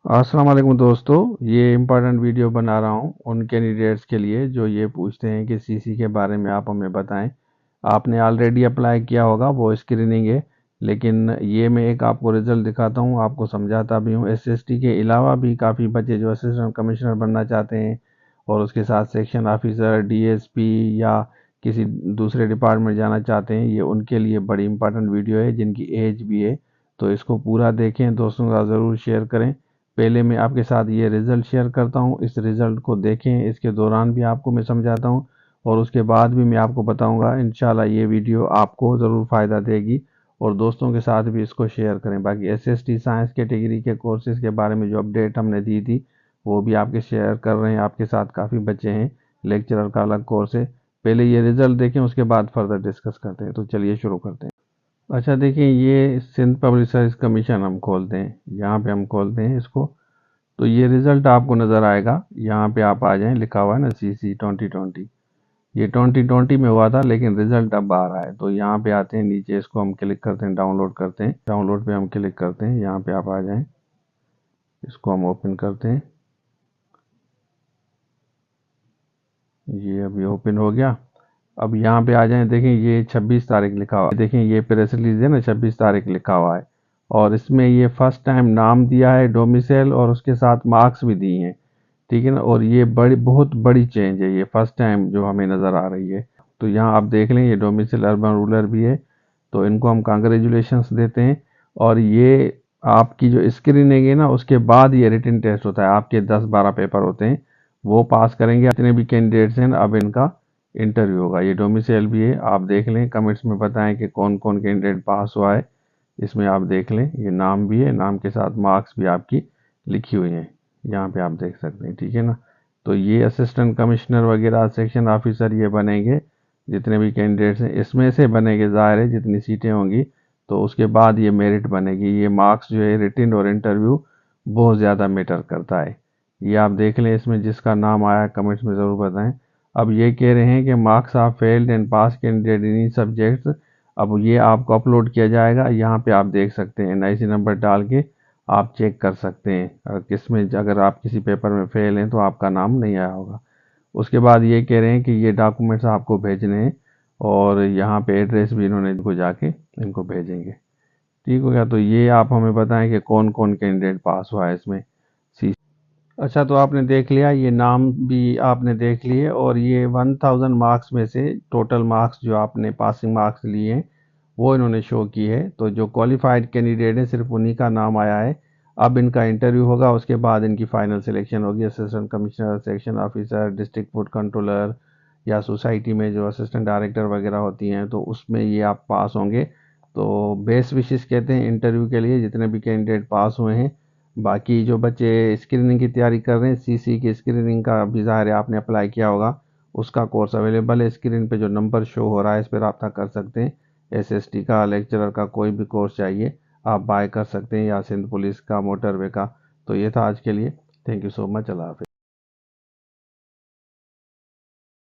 अस्सलाम वालेकुम दोस्तों, ये इम्पोर्टेंट वीडियो बना रहा हूँ उन कैंडिडेट्स के लिए जो ये पूछते हैं कि सीसी के बारे में आप हमें बताएं। आपने ऑलरेडी अप्लाई किया होगा, वो स्क्रीनिंग है। लेकिन ये मैं एक आपको रिजल्ट दिखाता हूँ, आपको समझाता भी हूँ। एसएसटी के अलावा भी काफ़ी बच्चे जो असिस्टेंट कमिश्नर बनना चाहते हैं और उसके साथ सेक्शन ऑफिसर, डीएसपी या किसी दूसरे डिपार्टमेंट जाना चाहते हैं, ये उनके लिए बड़ी इंपॉर्टेंट वीडियो है जिनकी एज भी है। तो इसको पूरा देखें, दोस्तों का ज़रूर शेयर करें। पहले मैं आपके साथ ये रिज़ल्ट शेयर करता हूँ, इस रिज़ल्ट को देखें, इसके दौरान भी आपको मैं समझाता हूँ और उसके बाद भी मैं आपको बताऊँगा। इंशाल्लाह ये वीडियो आपको ज़रूर फ़ायदा देगी और दोस्तों के साथ भी इसको शेयर करें। बाकी एसएसटी साइंस कैटेगरी के कोर्सेज़ के बारे में जो अपडेट हमने दी थी वो भी आपके शेयर कर रहे हैं। आपके साथ काफ़ी बच्चे हैं, लेक्चरर का अलग कोर्स है। पहले ये रिज़ल्ट देखें, उसके बाद फर्दर डिस्कस करते हैं। तो चलिए शुरू करते हैं। अच्छा देखिए, ये सिंध पब्लिक सर्विस कमीशन हम खोलते हैं, यहाँ पे हम खोलते हैं इसको। तो ये रिज़ल्ट आपको नज़र आएगा, यहाँ पे आप आ जाएं, लिखा हुआ है ना सीसी 2020। ये 2020 में हुआ था लेकिन रिज़ल्ट अब आ रहा है। तो यहाँ पे आते हैं, नीचे इसको हम क्लिक करते हैं, डाउनलोड करते हैं। डाउनलोड पे हम क्लिक करते हैं, यहाँ पे आप आ जाएं, इसको हम ओपन करते हैं। ये अभी ओपन हो गया। अब यहाँ पे आ जाएं, देखें ये 26 तारीख लिखा हुआ है। देखें ये प्रेस रिलीज है ना, 26 तारीख लिखा हुआ है और इसमें ये फर्स्ट टाइम नाम दिया है, डोमिसाइल, और उसके साथ मार्क्स भी दिए हैं। ठीक है ना। और ये बड़ी बहुत बड़ी चेंज है, ये फर्स्ट टाइम जो हमें नज़र आ रही है। तो यहाँ आप देख लें, ये डोमिसाइल अर्बन रूरल भी है। तो इनको हम कांग्रेचुलेशंस देते हैं। और ये आपकी जो स्क्रीनिंग है ना, उसके बाद ये रिटन टेस्ट होता है। आपके 10-12 पेपर होते हैं, वो पास करेंगे जितने भी कैंडिडेट्स हैं। अब इनका इंटरव्यू होगा। ये डोमिसाइल भी है, आप देख लें, कमेंट्स में बताएं कि कौन कौन कैंडिडेट पास हुआ है। इसमें आप देख लें, ये नाम भी है, नाम के साथ मार्क्स भी आपकी लिखी हुई हैं, यहाँ पे आप देख सकते हैं। ठीक है ना। तो ये असिस्टेंट कमिश्नर वगैरह, सेक्शन ऑफिसर, ये बनेंगे जितने भी कैंडिडेट्स हैं, इसमें से बनेंगे, ज़ाहिर है जितनी सीटें होंगी। तो उसके बाद ये मेरिट बनेगी। ये मार्क्स जो है, रिटन और इंटरव्यू बहुत ज़्यादा मैटर करता है। ये आप देख लें, इसमें जिसका नाम आया कमेंट्स में ज़रूर बताएं। अब ये कह रहे हैं कि marks of failed and pass candidate in subjects. अब ये आपको अपलोड किया जाएगा, यहाँ पे आप देख सकते हैं, एनआईसी नंबर डाल के आप चेक कर सकते हैं। अगर आप किसी पेपर में फेल हैं तो आपका नाम नहीं आया होगा। उसके बाद ये कह रहे हैं कि ये डॉक्यूमेंट्स आपको भेजने हैं और यहाँ पे एड्रेस भी इन्होंने इनको जाके इनको भेजेंगे। ठीक हो गया। तो ये आप हमें बताएं कि कौन कौन कैंडिडेट पास हुआ है इसमें। सी अच्छा, तो आपने देख लिया, ये नाम भी आपने देख लिए और ये 1000 मार्क्स में से टोटल मार्क्स जो आपने पासिंग मार्क्स लिए हैं वो इन्होंने शो की है। तो जो क्वालिफाइड कैंडिडेट है सिर्फ उन्हीं का नाम आया है। अब इनका इंटरव्यू होगा, उसके बाद इनकी फाइनल सिलेक्शन होगी। Assistant commissioner, section officer, district food controller या सोसाइटी में जो असिस्टेंट डायरेक्टर वगैरह होती हैं, तो उसमें ये आप पास होंगे। तो बेस्ट विशेष कहते हैं इंटरव्यू के लिए जितने भी कैंडिडेट पास हुए हैं। बाकी जो बच्चे स्क्रीनिंग की तैयारी कर रहे हैं, सीसी की स्क्रीनिंग का भी ज़ाहिर है आपने अप्लाई किया होगा, उसका कोर्स अवेलेबल है। स्क्रीन पे जो नंबर शो हो रहा है इस पर रब्ता कर सकते हैं। एसएसटी का, लेक्चरर का, कोई भी कोर्स चाहिए आप बाय कर सकते हैं, या सिंध पुलिस का, मोटरवे का। तो ये था आज के लिए। Thank you so much. अल्लाह हाफिज़।